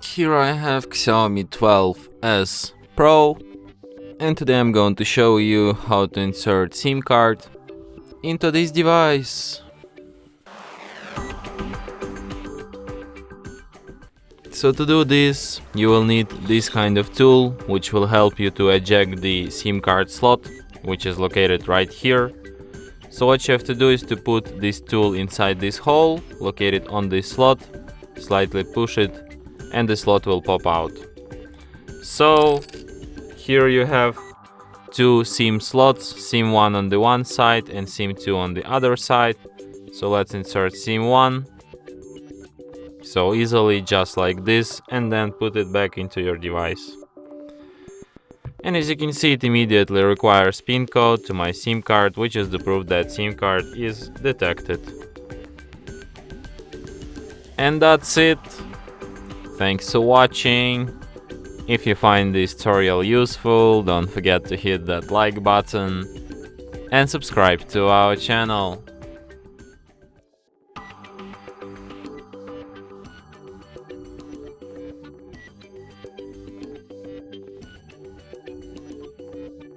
Here I have XIAOMI 12S Pro, and today I'm going to show you how to insert SIM card into this device. So to do this, you will need this kind of tool, which will help you to eject the SIM card slot, which is located right here. So what you have to do is to put this tool inside this hole, located on this slot, slightly push it, and the slot will pop out. So here you have two SIM slots, SIM 1 on the one side and SIM 2 on the other side. So let's insert SIM 1. So easily, just like this, and then put it back into your device. And as you can see, it immediately requires PIN code to my SIM card, which is the proof that SIM card is detected. And that's it. Thanks for watching. If you find this tutorial useful, don't forget to hit that like button and subscribe to our channel.